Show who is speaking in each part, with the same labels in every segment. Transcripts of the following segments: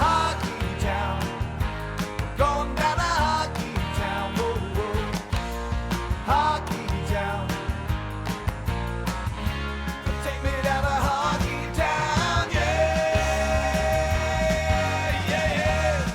Speaker 1: Hockey town, going down to hockey town, whoa, whoa. Hockey town, take me down to hockey town, yeah, yeah, yeah.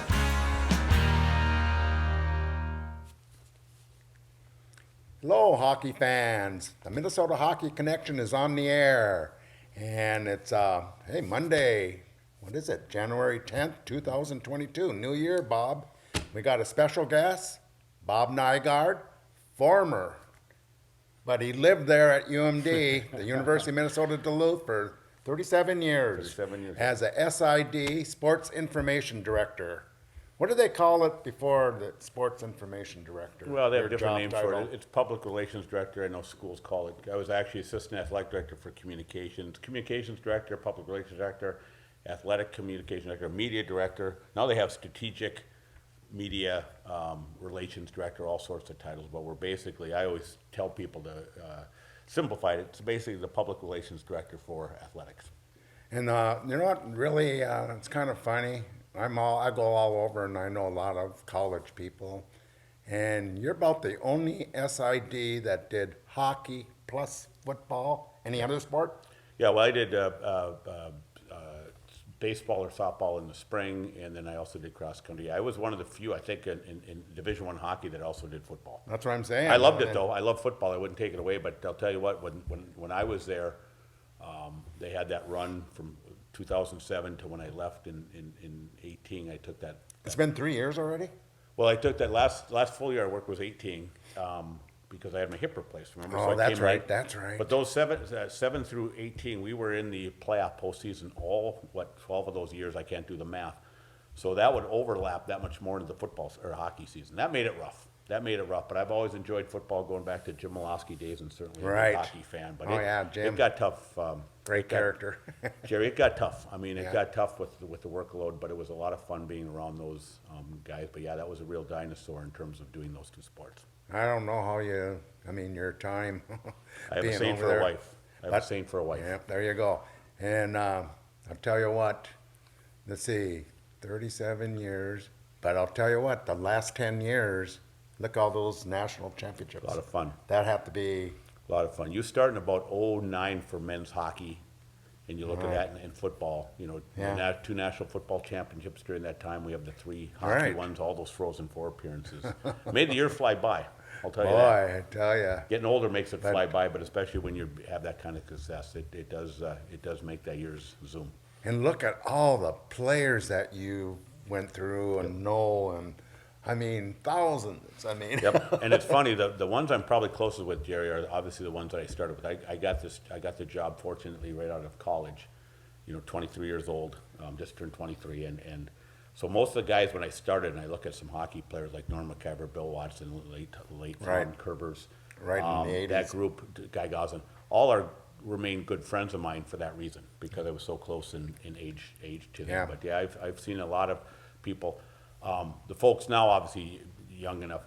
Speaker 2: Hello, hockey fans. The Minnesota Hockey Connection is on the air. And it's, hey, Monday. What is it? January 10th, 2022. New year, Bob. We got a special guest, Bob Nygaard, former, but he lived there at UMD, the University of Minnesota Duluth, for 37 years.
Speaker 3: 37 years.
Speaker 2: As a SID, Sports Information Director. What do they call it before the Sports Information Director?
Speaker 3: Well, they have
Speaker 2: Their
Speaker 3: different
Speaker 2: job
Speaker 3: names for
Speaker 2: title?
Speaker 3: it. It's Public Relations Director. I know schools call it. I was actually Assistant Athletic Director for Communications. Communications Director, Public Relations Director, Athletic Communications Director, Media Director. Now they have Strategic Media Relations Director, all sorts of titles. But we're basically, I always tell people to simplify it. It's basically the Public Relations Director for athletics.
Speaker 2: And you know what? Really, it's kind of funny. I go all over, and I know a lot of college people. And you're about the only SID that did hockey plus football. Any other sport?
Speaker 3: Yeah, well, I did baseball or softball in the spring, and then I also did cross country. I was one of the few, I think, in Division I hockey that also did football.
Speaker 2: That's what I'm saying.
Speaker 3: I loved it though. I love football. I wouldn't take it away, but I'll tell you what. When I was there, they had that run from 2007 to when I left in 18. I took that.
Speaker 2: It's been 3 years already?
Speaker 3: Well, I took that last full year I worked was 18 because I had my hip replaced. Remember?
Speaker 2: Oh,
Speaker 3: I
Speaker 2: that's
Speaker 3: came
Speaker 2: right. That's right.
Speaker 3: But those seven through 18, we were in the playoff postseason. 12 of those years. I can't do the math. So that would overlap that much more into the football or hockey season. That made it rough. But I've always enjoyed football, going back to Jim Malosky days, and certainly
Speaker 2: Right.
Speaker 3: a hockey fan. But
Speaker 2: Jim.
Speaker 3: it got tough.
Speaker 2: Great character.
Speaker 3: Jerry, it got tough. I mean, it
Speaker 2: Yeah.
Speaker 3: got tough with the workload, but it was a lot of fun being around those guys. But yeah, that was a real dinosaur in terms of doing those two sports.
Speaker 2: I don't know how your time
Speaker 3: I have a
Speaker 2: being
Speaker 3: saint
Speaker 2: over
Speaker 3: for
Speaker 2: there.
Speaker 3: a wife. I have a saint for a wife.
Speaker 2: Yeah, there you go. And I'll tell you what, let's see, 37 years. But I'll tell you what, the last 10 years, look all those national championships.
Speaker 3: A lot of fun.
Speaker 2: That have to be,
Speaker 3: A lot of fun. You start in about 09 for men's hockey, and you look at that in football. You know,
Speaker 2: Yeah.
Speaker 3: two national football championships during that time. We have the three hockey
Speaker 2: Right.
Speaker 3: ones, all those Frozen Four appearances. Made the year fly by. I'll tell you
Speaker 2: boy,
Speaker 3: that.
Speaker 2: I tell you.
Speaker 3: Getting older makes it fly by, but especially when you have that kind of success, it does make that year's zoom.
Speaker 2: And look at all the players that you went through and know, and I mean, thousands. I mean,
Speaker 3: Yep. And it's funny, the ones I'm probably closest with, Jerry, are obviously the ones that I started with. I got the job fortunately right out of college, 23 years old, just turned 23, and so most of the guys when I started, and I look at some hockey players like Norm McIver, Bill Watson, late
Speaker 2: Right.
Speaker 3: Ron Kerbers,
Speaker 2: Right, in the 80s.
Speaker 3: that group, Guy Goslin, all remain good friends of mine for that reason, because I was so close in age to them.
Speaker 2: Yeah.
Speaker 3: But yeah, I've seen a lot of people. The folks now, obviously, young enough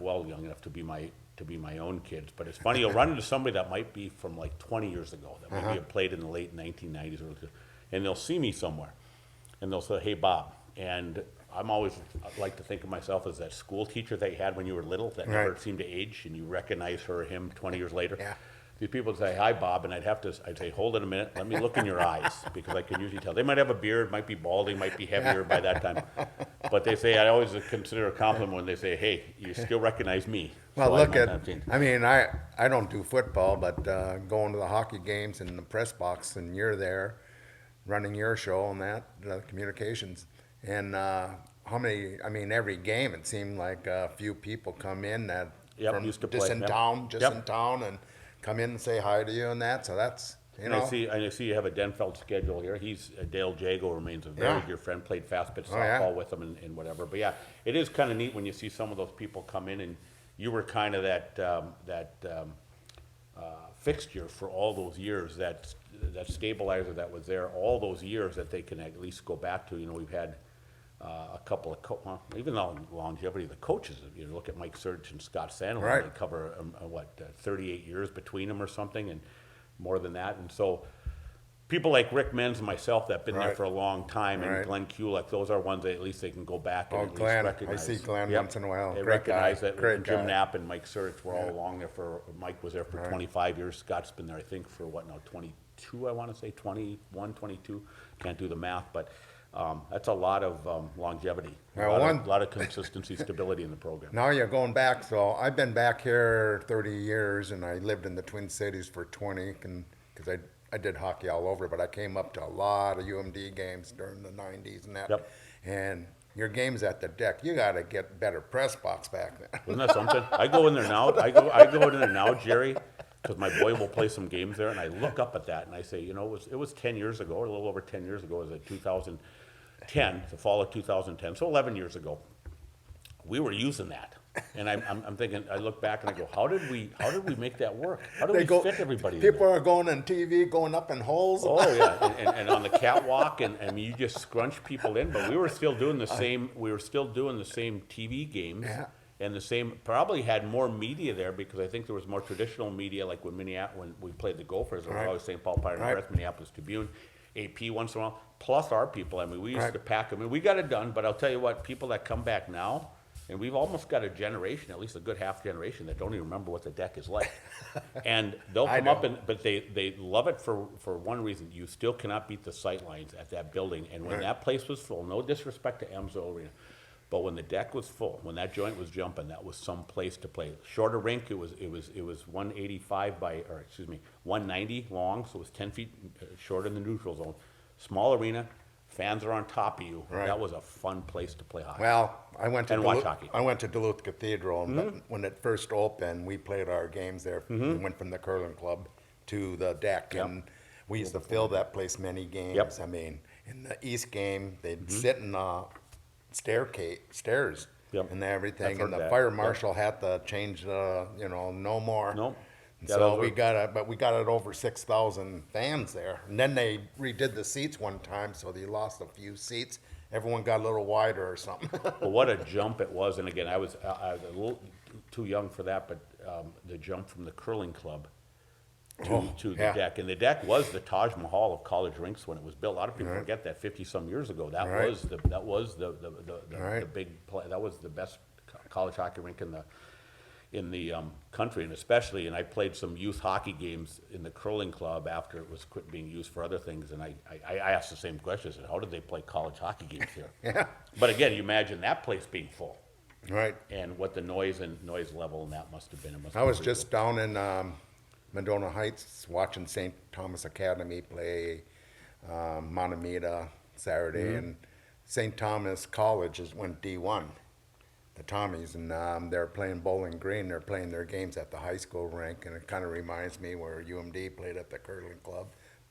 Speaker 3: to be my own kids. But it's funny, you'll run into somebody that might be from like 20 years ago, that maybe have played in the late 1990s, and they'll see me somewhere, and they'll say, "Hey, Bob," and I'm always like to think of myself as that school teacher that you had when you were little that never
Speaker 2: Right.
Speaker 3: seemed to age, and you recognize her or him 20 years later.
Speaker 2: Yeah.
Speaker 3: These people would say, "Hi, Bob," and I'd say, "Hold it a minute, let me look in your eyes," because I can usually tell. They might have a beard, might be balding, might be heavier by that time. But they say, I always consider a compliment when they say, "Hey, you still recognize me."
Speaker 2: Well,
Speaker 3: So I
Speaker 2: look
Speaker 3: might
Speaker 2: at,
Speaker 3: not change.
Speaker 2: I mean, I don't do football, but going to the hockey games in the press box, and you're there running your show and that, communications. And how many, I mean, every game it seemed like a few people come in that
Speaker 3: Yep,
Speaker 2: from
Speaker 3: used to
Speaker 2: just
Speaker 3: play,
Speaker 2: in
Speaker 3: yep.
Speaker 2: town,
Speaker 3: Yep.
Speaker 2: in town, and come in and say hi to you and that. So that's, you
Speaker 3: And
Speaker 2: know.
Speaker 3: I see you have a Denfeld schedule here. He's Dale Jago remains a very
Speaker 2: Yeah.
Speaker 3: dear friend. Played fast pitch
Speaker 2: Oh, yeah.
Speaker 3: softball with him and whatever. But yeah, it is kind of neat when you see some of those people come in, and you were kind of that fixture for all those years. That stabilizer that was there all those years that they can at least go back to. We've had a couple of even on longevity, the coaches. Look at Mike Surge and Scott Sandlin.
Speaker 2: Right.
Speaker 3: They cover 38 years between them or something, and more than that. And so people like Rick Menz and myself that've been there
Speaker 2: Right.
Speaker 3: for a long time, and
Speaker 2: Right.
Speaker 3: Glenn Kulik, those are ones that at least they can go back and
Speaker 2: Oh,
Speaker 3: at least
Speaker 2: Glenn. I
Speaker 3: recognize.
Speaker 2: see Glenn
Speaker 3: Yep.
Speaker 2: once in a while.
Speaker 3: They
Speaker 2: Great guy.
Speaker 3: recognize that.
Speaker 2: Great
Speaker 3: And Jim
Speaker 2: guy.
Speaker 3: Knapp and Mike Surich were all
Speaker 2: Yeah.
Speaker 3: along there for, Mike was there for
Speaker 2: Right.
Speaker 3: 25 years. Scott's been there, I think, for what now, 22, I want to say, 21, 22. Can't do the math, but that's a lot of longevity.
Speaker 2: Well,
Speaker 3: A lot of consistency, stability in the program.
Speaker 2: Now you're going back, so I've been back here 30 years, and I lived in the Twin Cities for 20, because I did hockey all over, but I came up to a lot of UMD games during the 90s and that.
Speaker 3: Yep.
Speaker 2: And your games at the deck, you got to get better press box back then.
Speaker 3: Isn't that something? I go in there now. I go in there now, Jerry, because my boy will play some games there, and I look up at that and I say, you know, it was 10 years ago, or a little over 10 years ago. It was 2010, the fall of 2010, so 11 years ago. We were using that, and I'm thinking. I look back and I go, how did we make that work? How did we fit everybody? in there?
Speaker 2: People are going on TV, going up in holes.
Speaker 3: Oh yeah, and on the catwalk, and I mean, you just scrunch people in. But we were still doing the same. We were still doing the same TV games,
Speaker 2: Yeah.
Speaker 3: and the same. Probably had more media there because I think there was more traditional media, like when we played the Gophers, there was
Speaker 2: Right.
Speaker 3: always St. Paul Pioneer
Speaker 2: Right.
Speaker 3: Press, Minneapolis Tribune, AP once in a while, plus our people. I mean, we used
Speaker 2: Right.
Speaker 3: to pack them, and we got it done. But I'll tell you what, people that come back now. And we've almost got a generation, at least a good half generation, that don't even remember what the deck is like. And they'll
Speaker 2: I
Speaker 3: come up,
Speaker 2: don't.
Speaker 3: but they love it for one reason. You still cannot beat the sight lines at that building. And when
Speaker 2: Right.
Speaker 3: that place was full, no disrespect to Amsoil Arena, but when the deck was full, when that joint was jumping, that was some place to play. Shorter rink, it was 185 or 190 long, so it was 10 feet shorter than the neutral zone. Small arena, fans are on top of you.
Speaker 2: Right.
Speaker 3: That was a fun place to play hockey.
Speaker 2: Well, I went to
Speaker 3: And watch
Speaker 2: Duluth,
Speaker 3: hockey.
Speaker 2: I went to Duluth Cathedral, and but when it first opened, we played our games there. We went from the curling club to the deck,
Speaker 3: Yep.
Speaker 2: and we used to fill that place many games.
Speaker 3: Yep.
Speaker 2: I mean, in the East game, they'd sit in the stairs
Speaker 3: Yep.
Speaker 2: and everything,
Speaker 3: I've
Speaker 2: and the
Speaker 3: heard that.
Speaker 2: fire
Speaker 3: Yep.
Speaker 2: marshal had to change the, no more.
Speaker 3: Nope.
Speaker 2: And
Speaker 3: Yeah,
Speaker 2: so
Speaker 3: those
Speaker 2: we
Speaker 3: were-
Speaker 2: got we got it over 6,000 fans there, and then they redid the seats one time, so they lost a few seats. Everyone got a little wider or something.
Speaker 3: Well, what a jump it was, and again, I was a little too young for that, but the jump from the curling club to the
Speaker 2: yeah.
Speaker 3: deck, and the deck was the Taj Mahal of college rinks when it was built. A lot of people
Speaker 2: Right.
Speaker 3: forget that 50-some years ago. That
Speaker 2: Right.
Speaker 3: was the
Speaker 2: Right.
Speaker 3: big play. That was the best college hockey rink in the country, and especially, and I played some youth hockey games in the curling club after it was quit being used for other things, and I asked the same question. I said, how did they play college hockey games here?
Speaker 2: Yeah.
Speaker 3: But again, you imagine that place being full,
Speaker 2: Right.
Speaker 3: and what the noise level and that must have been. It must
Speaker 2: I
Speaker 3: have
Speaker 2: was
Speaker 3: been
Speaker 2: just down in Medona Heights watching St. Thomas Academy play Montemita Saturday, and St. Thomas College went D1, the Tommies, and they're playing Bowling Green. They're playing their games at the high school rink, and it kind of reminds me where UMD played at the curling club.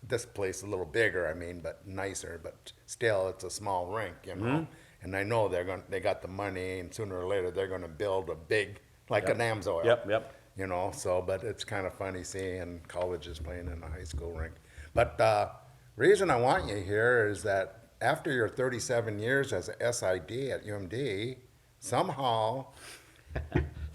Speaker 2: This place a little bigger, I mean, but nicer, but still it's a small rink, And I know they got the money, and sooner or later they're going to build a big, like an Amsoil.
Speaker 3: Yep.
Speaker 2: But it's kind of funny seeing colleges playing in a high school rink. But reason I want you here is that after your 37 years as a SID at UMD, somehow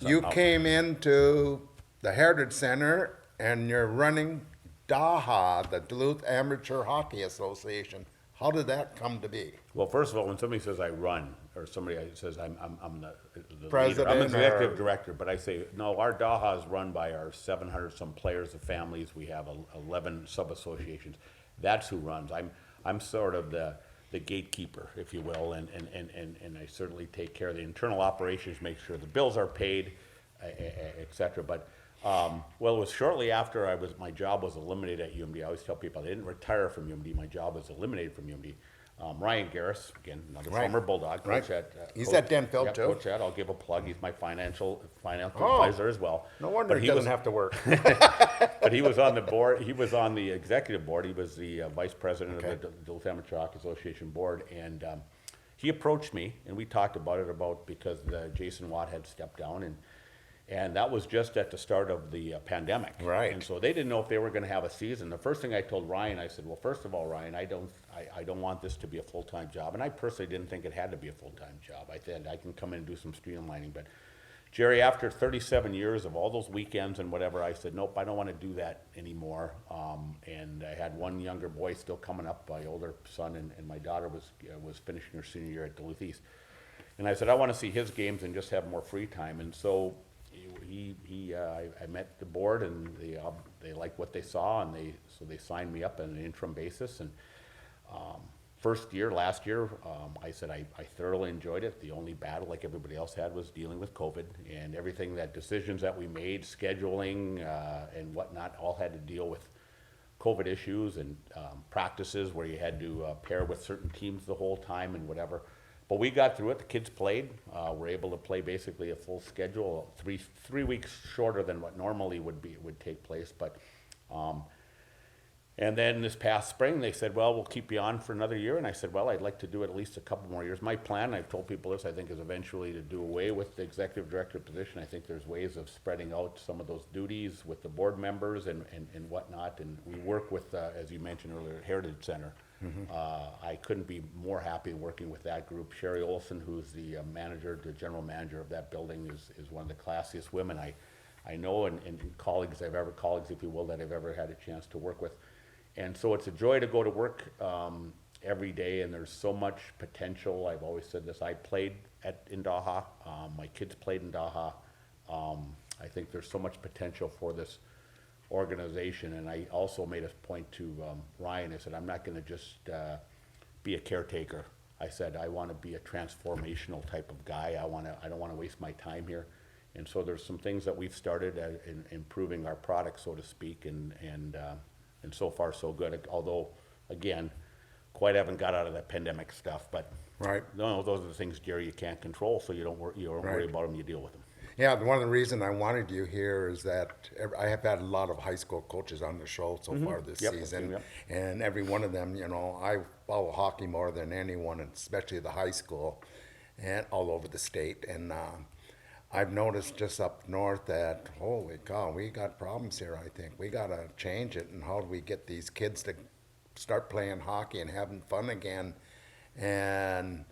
Speaker 2: you came into the Heritage Center and you're running DAHA, the Duluth Amateur Hockey Association. How did that come to be?
Speaker 3: Well, first of all, when somebody says I run, or somebody says I'm the
Speaker 2: President
Speaker 3: leader, I'm the executive
Speaker 2: or-
Speaker 3: director, but I say, no, our DAHA is run by our 700-some players, the families. We have 11 sub-associations. That's who runs. I'm sort of the gatekeeper, if you will, and I certainly take care of the internal operations, make sure the bills are paid, et cetera. But well, it was shortly after my job was eliminated at UMD. I always tell people I didn't retire from UMD. My job was eliminated from UMD. Ryan Garris, again, another
Speaker 2: Right.
Speaker 3: former Bulldog,
Speaker 2: Right.
Speaker 3: coach at
Speaker 2: He's
Speaker 3: coach-
Speaker 2: at Denfeld,
Speaker 3: yeah,
Speaker 2: too.
Speaker 3: Coach Ed, I'll give a plug. He's my financial
Speaker 2: Oh.
Speaker 3: advisor as well.
Speaker 2: No wonder
Speaker 3: But
Speaker 2: he doesn't have to work.
Speaker 3: But he was on the board. He was on the executive board. He was the vice president
Speaker 2: Okay.
Speaker 3: of the Duluth Amateur Hockey Association board, and he approached me, and we talked about it because Jason Watt had stepped down, and that was just at the start of the pandemic.
Speaker 2: Right.
Speaker 3: And so they didn't know if they were going to have a season. The first thing I told Ryan, I said, well, first of all, Ryan, I don't want this to be a full-time job, and I personally didn't think it had to be a full-time job. I said I can come in and do some streamlining, but Jerry, after 37 years of all those weekends and whatever, I said, nope, I don't want to do that anymore. And I had one younger boy still coming up, my older son, and my daughter was finishing her senior year at Duluth East. And I said, I want to see his games and just have more free time. And so I met the board, and they liked what they saw, and so they signed me up on an interim basis. And last year, I said I thoroughly enjoyed it. The only battle, like everybody else had, was dealing with COVID, and everything decisions that we made, scheduling and whatnot, all had to deal with COVID issues and practices where you had to pair with certain teams the whole time and whatever. But we got through it. The kids played. We're able to play basically a full schedule, three weeks shorter than what normally would take place. But and then this past spring, they said, well, we'll keep you on for another year. And I said, well, I'd like to do it at least a couple more years. My plan, I've told people this, I think, is eventually to do away with the executive director position. I think there's ways of spreading out some of those duties with the board members and whatnot. And we work with, as you mentioned earlier, Heritage Center. I couldn't be more happy working with that group. Sherry Olson, who's the general manager of that building, is one of the classiest women I know, and colleagues, if you will, that I've ever had a chance to work with. And so it's a joy to go to work every day, and there's so much potential. I've always said this. I played in Daha. My kids played in Daha. I think there's so much potential for this organization, and I also made a point to Ryan. I said, I'm not going to just be a caretaker. I said, I want to be a transformational type of guy. I don't want to waste my time here. And so there's some things that we've started in improving our product, so to speak, and so far so good. Although, again, quite haven't got out of that pandemic stuff. But
Speaker 2: Right.
Speaker 3: no, those are the things, Jerry, you can't control. So you don't worry about them. You deal with them.
Speaker 2: Yeah, one of the reasons I wanted you here is that I have had a lot of high school coaches on the show so far this season, and every one of them, I follow hockey more than anyone, and especially the high school, and all over the state. And I've noticed just up north that, holy cow, we got problems here, I think. We got to change it, and how do we get these kids to start playing hockey and having fun again? And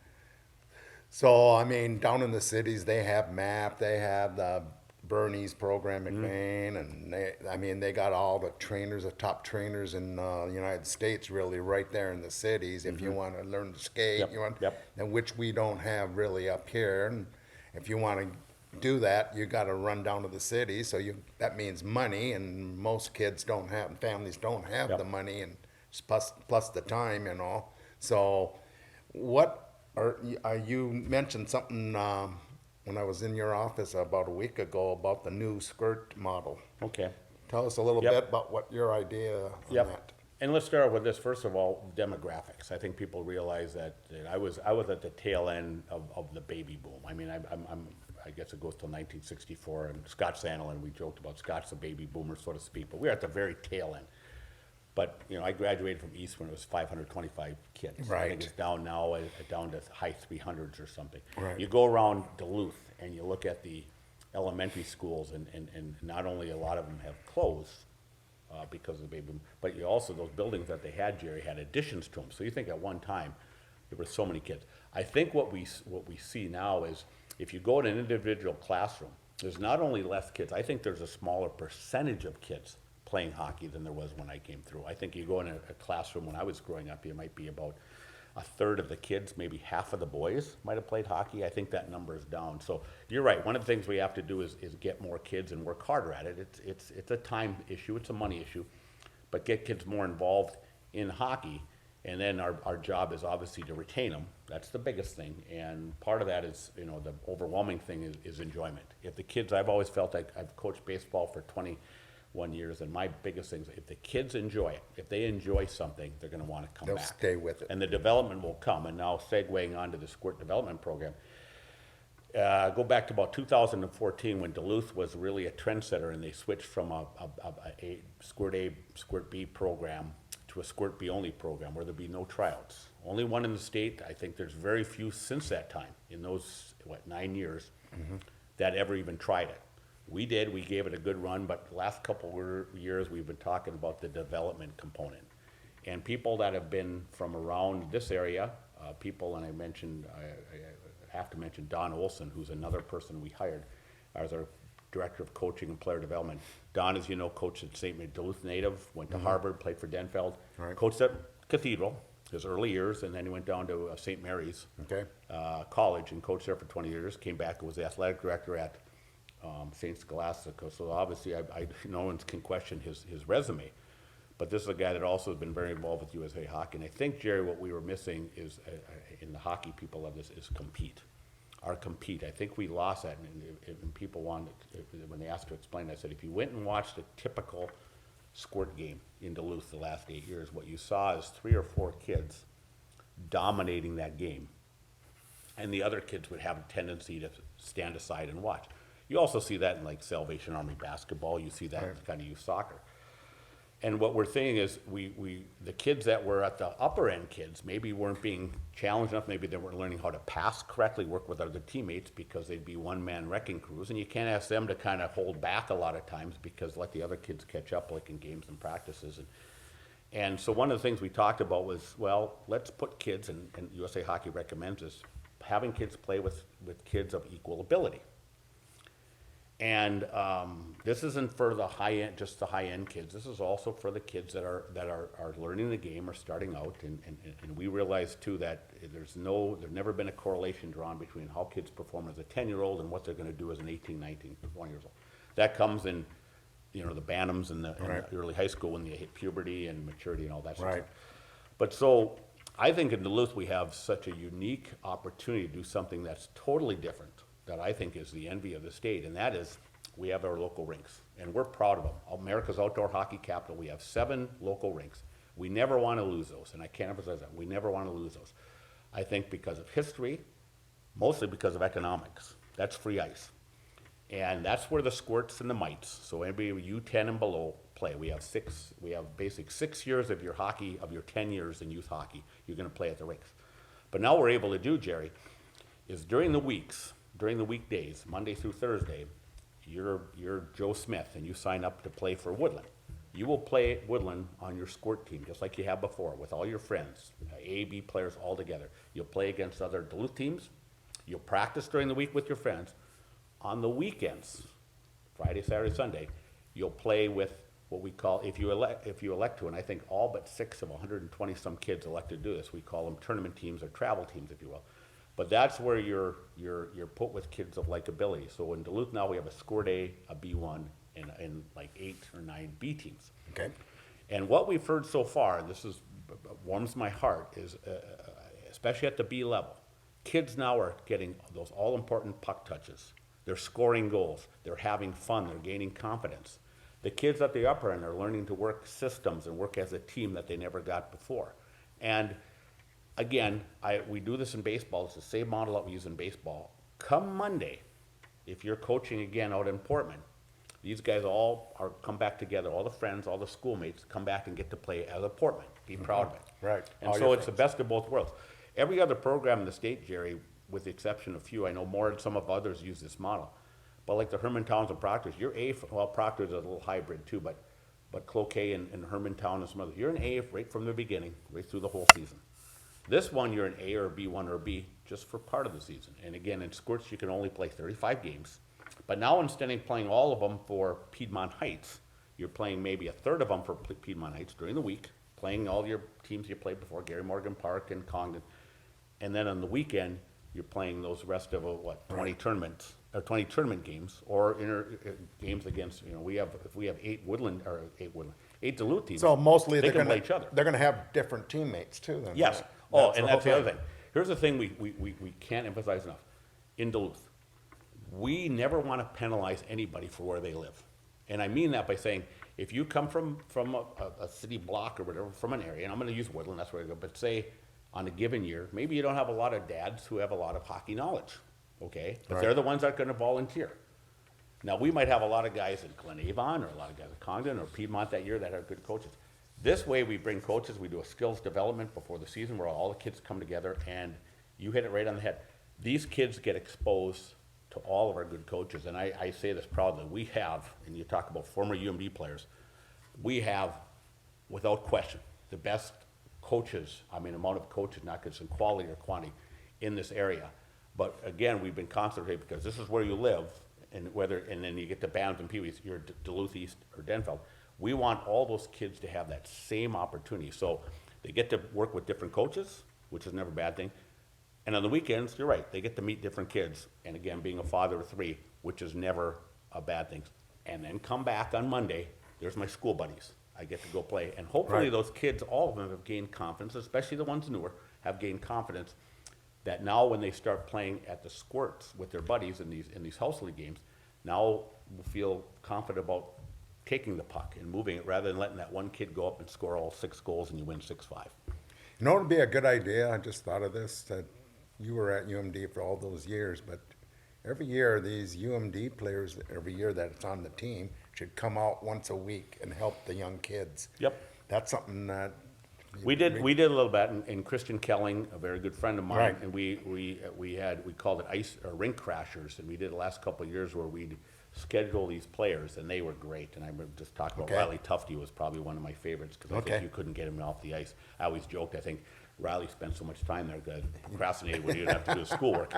Speaker 2: so, I mean, down in the cities, they have MAP, they have the Bernie's program, McLean, and they got all the trainers, the top trainers in the United States, really, right there in the cities. If you want to learn to skate, and which we don't have really up here. And if you want to do that, you got to run down to the city. So that means money, and most kids don't have, families don't have the money, and plus the time, So, you mentioned something when I was in your office about a week ago about the new skirt model.
Speaker 3: Okay.
Speaker 2: Tell us a little bit about what your idea on that.
Speaker 3: And let's start with this. First of all, demographics. I think people realize that I was at the tail end of the baby boom. I mean, I guess it goes till 1964, and Scott Sandlin, we joked about Scott's the baby boomer, so to speak, but we're at the very tail end. But, I graduated from East when it was 525 kids.
Speaker 2: Right.
Speaker 3: I think it's down now, down to high 300s or something.
Speaker 2: Right.
Speaker 3: You go around Duluth and you look at the elementary schools, and not only a lot of them have closed because of the baby boom, but you also, those buildings that they had, Jerry, had additions to them. So you think at one time there were so many kids. I think what we see now is if you go to an individual classroom, there's not only less kids, I think there's a smaller percentage of kids playing hockey than there was when I came through. I think you go in a classroom when I was growing up, it might be about a third of the kids, maybe half of the boys might have played hockey. I think that number is down. So you're right. One of the things we have to do is get more kids and work harder at it. It's a time issue. It's a money issue. But get kids more involved in hockey. And then our job is obviously to retain them. That's the biggest thing. And part of that is, the overwhelming thing is enjoyment. If the kids, I've always felt like I've coached baseball for 21 years, and my biggest thing is if the kids enjoy it, if they enjoy something, they're going to want to come back.
Speaker 2: They'll stay with it.
Speaker 3: And the development will come. And now segueing onto the Squirt Development Program, go back to about 2014 when Duluth was really a trendsetter, and they switched from a Squirt A, Squirt B program to a Squirt B only program where there'd be no tryouts. Only one in the state. I think there's very few since that time, in those, 9 years, that ever even tried it. We did, we gave it a good run, but the last couple of years we've been talking about the development component. And people that have been from around this area, and I have to mention Don Olson, who's another person we hired. as our director of coaching and player development. Don, as you know, coached at St. Mary, Duluth native, went to Harvard, played for Denfeld,
Speaker 2: Right.
Speaker 3: coached at Cathedral his early years, and then he went down to St. Mary's
Speaker 2: Okay.
Speaker 3: College and coached there for 20 years. Came back and was the athletic director at St. Scholastica. So obviously, no one can question his resume. But this is a guy that also has been very involved with USA Hockey. And I think, Jerry, what we were missing is, in the hockey people of this, is compete. Our compete. I think we lost that. And people wanted, when they asked to explain, I said, if you went and watched a typical squirt game in Duluth the last 8 years, what you saw is 3 or 4 kids dominating that game. And the other kids would have a tendency to stand aside and watch. You also see that in like Salvation Army basketball. You see that in kind of youth soccer. And what we're saying is the kids that were at the upper end kids maybe weren't being challenged enough, maybe they weren't learning how to pass correctly, work with other teammates because they'd be one-man wrecking crews. And you can't ask them to kind of hold back a lot of times because let the other kids catch up like in games and practices. And so one of the things we talked about was, well, let's put kids, and USA Hockey recommends this, having kids play with kids of equal ability. And this isn't for the high end, just the high end kids. This is also for the kids that are learning the game or starting out. And we realize too that there's never been a correlation drawn between how kids perform as a 10-year-old and what they're going to do as an 18, 19, 20 years old. That comes in, the Bantams and the early high school when they hit puberty and maturity and all that stuff.
Speaker 2: Right.
Speaker 3: But so I think in Duluth we have such a unique opportunity to do something that's totally different, that I think is the envy of the state, and that is we have our local rinks, and we're proud of them. America's outdoor hockey capital, we have 7 local rinks. We never want to lose those, and I can't emphasize that. We never want to lose those. I think because of history, mostly because of economics. That's free ice. And that's where the squirts and the mites, so anybody U10 and below play. We have basic 6 years of your hockey, of your 10 years in youth hockey, you're going to play at the rinks. But now what we're able to do, Jerry, is during the weekdays, Monday through Thursday, you're Joe Smith and you sign up to play for Woodland. You will play at Woodland on your squirt team, just like you have before, with all your friends, A, B players all together. You'll play against other Duluth teams. You'll practice during the week with your friends. On the weekends, Friday, Saturday, Sunday, you'll play with what we call, if you elect to, and I think all but 6 of 120 some kids elect to do this, we call them tournament teams or travel teams, if you will. But that's where you're put with kids of like ability. So in Duluth now we have a squirt A, a B1, and like 8 or 9 B teams.
Speaker 2: Okay.
Speaker 3: And what we've heard so far, and this warms my heart, is especially at the B level, kids now are getting those all-important puck touches. They're scoring goals. They're having fun. They're gaining confidence. The kids at the upper end are learning to work systems and work as a team that they never got before. And again, we do this in baseball. It's the same model that we use in baseball. Come Monday, if you're coaching again out in Portman, these guys all come back together, all the friends, all the schoolmates come back and get to play as a Portman. Be proud of it.
Speaker 2: Right.
Speaker 3: And
Speaker 2: All
Speaker 3: so
Speaker 2: your
Speaker 3: it's the
Speaker 2: friends.
Speaker 3: best of both worlds. Every other program in the state, Jerry, with the exception of few, I know more than some of others use this model. But like the Hermantowns and Proctors, you're Proctor's a little hybrid too, but Cloquet and Hermantown and some others, you're an A right from the beginning, right through the whole season. This one, you're an A or a B1 or a B just for part of the season. And again, in squirts, you can only play 35 games. But now instead of playing all of them for Piedmont Heights, you're playing maybe a third of them for Piedmont Heights during the week, playing all your teams you played before, Gary Morgan Park and Congdon. And then on the weekend, you're playing those rest of 20 tournaments or 20 tournament games or games against, if we have 8 Duluth teams.
Speaker 2: So mostly
Speaker 3: they
Speaker 2: they're
Speaker 3: can play each other.
Speaker 2: They're going to have different teammates too. Then.
Speaker 3: Yes.
Speaker 2: Right?
Speaker 3: And that's the other thing. Here's the thing we can't emphasize enough. In Duluth, we never want to penalize anybody for where they live. And I mean that by saying, if you come from a city block or whatever, from an area, and I'm going to use Woodland, that's where I go, but say on a given year, maybe you don't have a lot of dads who have a lot of hockey knowledge, okay? But they're the ones that are going to volunteer. Now, we might have a lot of guys in Glen Avon or a lot of guys at Congdon or Piedmont that year that are good coaches. This way, we bring coaches, we do a skills development before the season where all the kids come together, and you hit it right on the head. These kids get exposed to all of our good coaches, and I say this proudly. We have, and you talk about former UMD players, we have, without question, the best coaches, amount of coaches, not just in quality or quantity, in this area. But again, we've been concentrating because this is where you live, and then you get the bands and peewees, you're Duluth East or Denfeld. We want all those kids to have that same opportunity. So they get to work with different coaches, which is never a bad thing. And on the weekends, you're right, they get to meet different kids. And again, being a father of 3, which is never a bad thing. And then come back on Monday, there's my school buddies. I get to go play. And hopefully
Speaker 2: Right.
Speaker 3: those kids, all of them have gained confidence, especially the ones newer, have gained confidence that now when they start playing at the squirts with their buddies in these house league games, now will feel confident about taking the puck and moving it rather than letting that one kid go up and score all 6 goals and you win 6-5.
Speaker 2: You know, it would be a good idea. I just thought of this, that you were at UMD for all those years, but every year, these UMD players, every year that it's on the team, should come out once a week and help the young kids.
Speaker 3: Yep.
Speaker 2: That's something that.
Speaker 3: We did a little bit, and Christian Kelling, a very good friend of mine,
Speaker 2: Right.
Speaker 3: and we called it ice or rink crashers, and we did the last couple of years where we'd schedule these players, and they were great. And I remember just talking about
Speaker 2: Okay.
Speaker 3: Riley Tufte was probably one of my favorites because I
Speaker 2: Okay.
Speaker 3: think you couldn't get him off the ice. I always joked, I think Riley spent so much time there because procrastinated when he didn't have to do his schoolwork.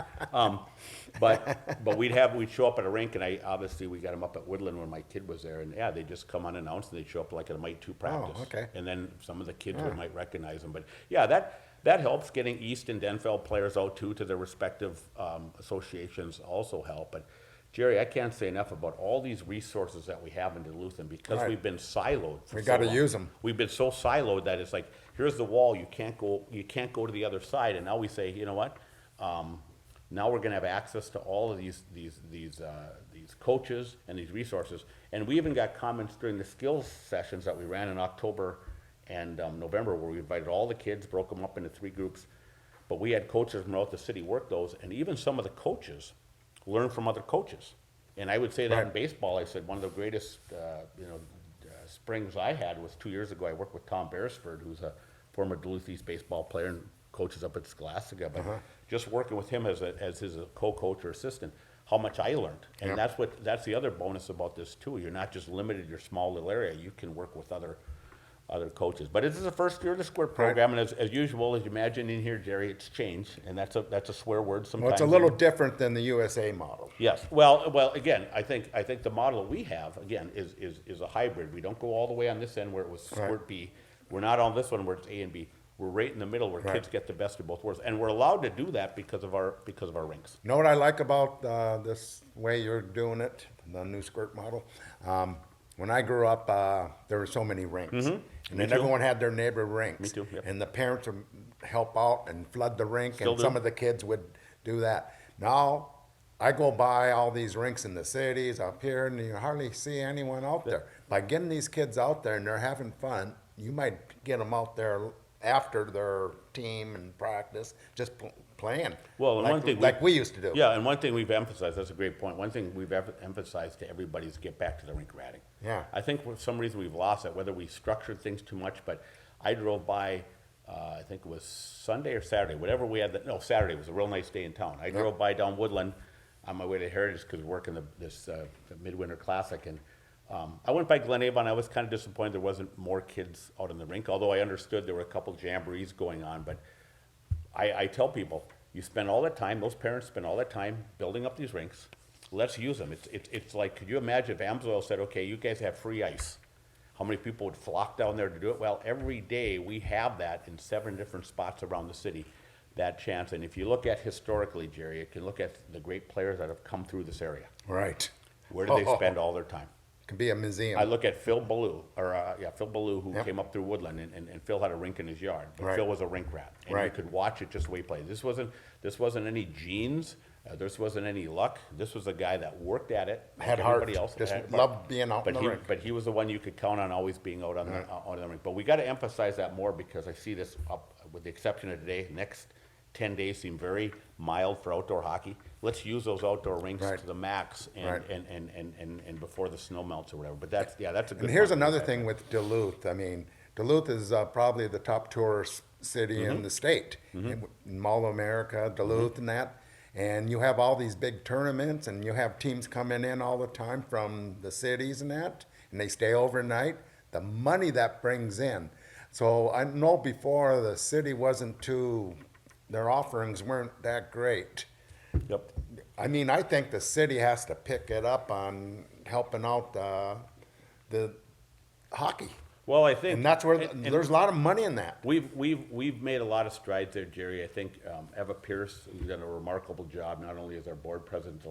Speaker 3: But we'd show up at a rink, and we got him up at Woodland when my kid was there, and yeah, they just come unannounced and they'd show up like at a Mite 2 practice.
Speaker 2: okay.
Speaker 3: And then some of the kids might recognize them. But yeah, that helps. Getting East and Denfeld players out too to their respective associations also help. But Jerry, I can't say enough about all these resources that we have in Duluth, and because
Speaker 2: Right.
Speaker 3: we've been siloed for
Speaker 2: We
Speaker 3: so
Speaker 2: gotta
Speaker 3: long,
Speaker 2: use 'em.
Speaker 3: We've been so siloed that it's like, here's the wall, you can't go to the other side. And now we say, you know what? Now we're going to have access to all of these coaches and these resources. And we even got comments during the skills sessions that we ran in October and November, where we invited all the kids, broke them up into 3 groups. But we had coaches from throughout the city work those, and even some of the coaches learn from other coaches. And I would say that in
Speaker 2: Right.
Speaker 3: baseball, I said one of the greatest, springs I had was 2 years ago. I worked with Tom Beresford, who's a former Duluth East baseball player and coaches up at Scholastica. But just working with him as his co-coach or assistant, how much I learned. And
Speaker 2: Yep.
Speaker 3: that's the other bonus about this too. You're not just limited to your small little area. You can work with other coaches. But this is the first year of the Squirt program, and as usual, as you imagine in here, Jerry, it's changed, and that's a swear word sometimes.
Speaker 2: Well, it's a little different than the USA model.
Speaker 3: Yes. Well, again, I think the model we have, again, is a hybrid. We don't go all the way on this end where it was
Speaker 2: Right.
Speaker 3: Squirt B. We're not on this one where it's A and B. We're right in the middle where
Speaker 2: Right.
Speaker 3: kids get the best of both worlds, and we're allowed to do that because of our rinks.
Speaker 2: You know what I like about this way you're doing it, the new Squirt model? When I grew up, there were so many rinks. And
Speaker 3: Me
Speaker 2: then
Speaker 3: too.
Speaker 2: everyone had their neighbor rinks.
Speaker 3: Me too, yep.
Speaker 2: And the parents would help out and flood the rink,
Speaker 3: Still
Speaker 2: and
Speaker 3: do.
Speaker 2: some of the kids would do that. Now, I go by all these rinks in the cities up here, and you hardly see anyone out there. By getting these kids out there and they're having fun, you might get them out there after their team and practice, just playing.
Speaker 3: Well, and
Speaker 2: like,
Speaker 3: one thing
Speaker 2: like we used to do.
Speaker 3: Yeah, and one thing we've emphasized, that's a great point. One thing we've emphasized to everybody is get back to the rink ratting.
Speaker 2: Yeah.
Speaker 3: I think for some reason we've lost it, whether we structured things too much, but I drove by, I think it was Sunday or Saturday, whatever we had, Saturday, it was a real nice day in town. I drove by down Woodland on my way to Heritage because we're working this Midwinter Classic, and I went by Glen Avon. I was kind of disappointed there wasn't more kids out in the rink, although I understood there were a couple jamborees going on, but I tell people, you spend all that time, those parents spend all that time building up these rinks. Let's use them. It's like, could you imagine if Amsoil said, okay, you guys have free ice? How many people would flock down there to do it? Well, every day we have that in 7 different spots around the city, that chance. And if you look at historically, Jerry, you can look at the great players that have come through this area.
Speaker 2: Right.
Speaker 3: Where do they spend all their time?
Speaker 2: Could be a museum.
Speaker 3: I look at Phil Ballou, who
Speaker 2: Yep.
Speaker 3: came up through Woodland, and Phil had a rink in his yard, but
Speaker 2: Right.
Speaker 3: Phil was a rink rat, and you
Speaker 2: Right.
Speaker 3: could watch it just the way he played. This wasn't any genes, this wasn't any luck. This was a guy that worked at it, like
Speaker 2: Had heart.
Speaker 3: everybody else.
Speaker 2: Just
Speaker 3: Had-
Speaker 2: loved being out in the rink.
Speaker 3: But he was the one you could count on always being out on the rink. But we got to emphasize that more because I see this up, with the exception of today. Next 10 days seem very mild for outdoor hockey. Let's use those outdoor rinks
Speaker 2: Right.
Speaker 3: to the max,
Speaker 2: Right.
Speaker 3: and before the snow melts or whatever. But that's a good.
Speaker 2: And here's
Speaker 3: point.
Speaker 2: another thing with Duluth. I mean, Duluth is probably the top tourist city in the state, in Mall of America, Duluth, and that. And you have all these big tournaments, and you have teams coming in all the time from the cities and that, and they stay overnight. The money that brings in. So I know before the city wasn't too, their offerings weren't that great.
Speaker 3: Yep.
Speaker 2: I mean, I think the city has to pick it up on helping out the hockey.
Speaker 3: Well, I think.
Speaker 2: And that's where,
Speaker 3: and
Speaker 2: there's a lot of money in that.
Speaker 3: We've made a lot of strides there, Jerry. I think Eva Pierce has done a remarkable job, not only as our board president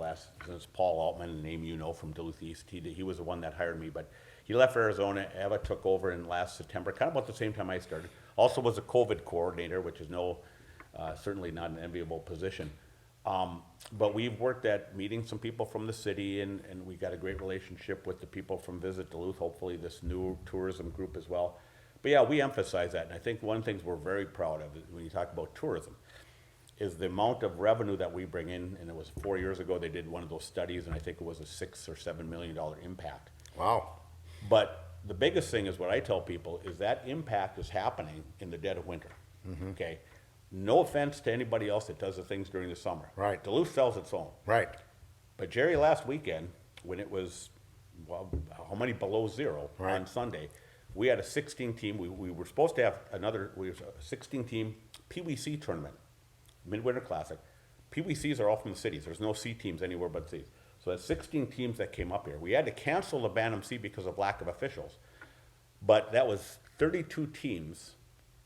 Speaker 3: since Paul Altman, a name you know from Duluth East, he was the one that hired me, but he left for Arizona. Eva took over in last September, kind of about the same time I started. Also was a COVID coordinator, which is certainly not an enviable position. But we've worked at meeting some people from the city, and we got a great relationship with the people from Visit Duluth, hopefully this new tourism group as well. But yeah, we emphasize that, and I think one of the things we're very proud of is when you talk about tourism, is the amount of revenue that we bring in, and it was 4 years ago they did one of those studies, and I think it was a $6 or $7 million impact.
Speaker 2: Wow.
Speaker 3: But the biggest thing is what I tell people is that impact is happening in the dead of winter, okay? No offense to anybody else that does the things during the summer.
Speaker 2: Right.
Speaker 3: Duluth sells its own.
Speaker 2: Right.
Speaker 3: But Jerry, last weekend, when it was, well, how many below zero
Speaker 2: Right.
Speaker 3: on Sunday, we had a 16 team, we were supposed to have we have a 16 team PWC tournament, Midwinter Classic. PWCs are all from the cities. There's no C teams anywhere but Cs. So that's 16 teams that came up here. We had to cancel the Bantam C because of lack of officials. But that was 32 teams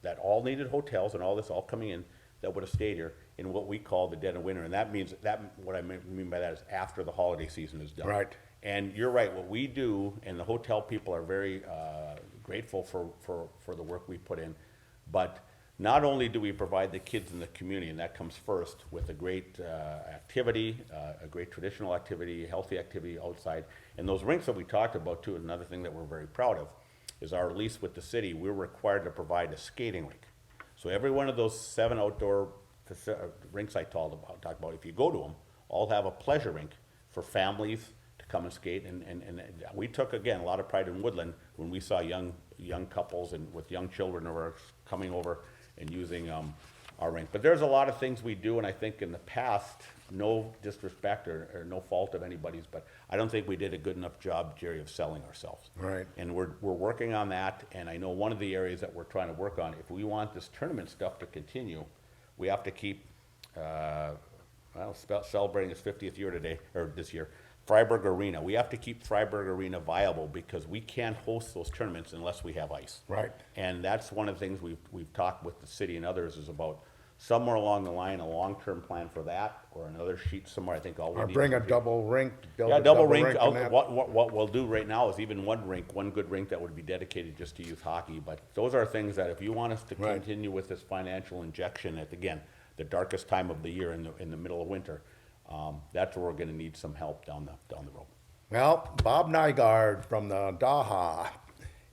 Speaker 3: that all needed hotels and all this all coming in that would have stayed here in what we call the dead of winter. And that means, what I mean by that is after the holiday season is done.
Speaker 2: Right.
Speaker 3: And you're right, what we do, and the hotel people are very grateful for the work we put in, but not only do we provide the kids in the community, and that comes first, with a great activity, a great traditional activity, healthy activity outside, and those rinks that we talked about too, another thing that we're very proud of, is our lease with the city. We're required to provide a skating rink. So every one of those 7 outdoor rinks I talked about, if you go to them, all have a pleasure rink for families to come and skate. And we took, again, a lot of pride in Woodland when we saw young couples and with young children who were coming over and using our rink. But there's a lot of things we do, and I think in the past, no disrespect or no fault of anybody's, but I don't think we did a good enough job, Jerry, of selling ourselves.
Speaker 2: Right.
Speaker 3: And we're working on that, and I know one of the areas that we're trying to work on, if we want this tournament stuff to continue, we have to keep, celebrating its 50th year today, or this year, Freiburg Arena. We have to keep Freiburg Arena viable because we can't host those tournaments unless we have ice.
Speaker 2: Right.
Speaker 3: And that's one of the things we've talked with the city and others is about somewhere along the line, a long-term plan for that, or another sheet somewhere, I think all we
Speaker 2: Or
Speaker 3: need
Speaker 2: bring
Speaker 3: to
Speaker 2: a
Speaker 3: do-
Speaker 2: double rink. Build
Speaker 3: Yeah,
Speaker 2: a
Speaker 3: double rink.
Speaker 2: in that.
Speaker 3: What we'll do right now is even one good rink that would be dedicated just to youth hockey. But those are things that if you want us to
Speaker 2: Right.
Speaker 3: continue with this financial injection at, again, the darkest time of the year in the middle of winter, that's where we're gonna need some help down the road.
Speaker 2: Well, Bob Nygaard from the Daha,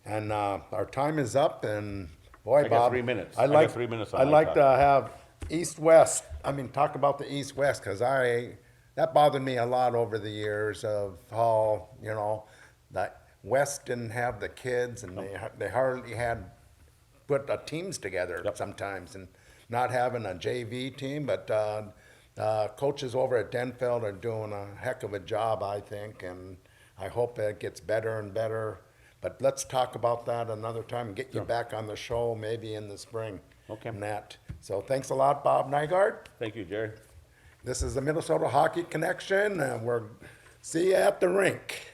Speaker 2: and our time is up, and boy,
Speaker 3: I got
Speaker 2: Bob.
Speaker 3: 3 minutes.
Speaker 2: I'd
Speaker 3: I got
Speaker 2: like,
Speaker 3: 3 minutes on
Speaker 2: I'd
Speaker 3: my
Speaker 2: like
Speaker 3: time.
Speaker 2: to have East-West, talk about the East-West, because that bothered me a lot over the years of how, that West didn't have the kids, and they hardly had put teams together
Speaker 3: Yep.
Speaker 2: sometimes, and not having a JV team, but coaches over at Denfeld are doing a heck of a job, I think, and I hope it gets better and better. But let's talk about that another time and get you back on the show maybe in the spring.
Speaker 3: Okay.
Speaker 2: And that. So thanks a lot, Bob Nygaard.
Speaker 3: Thank you, Jerry.
Speaker 2: This is the Minnesota Hockey Connection, and see you at the rink.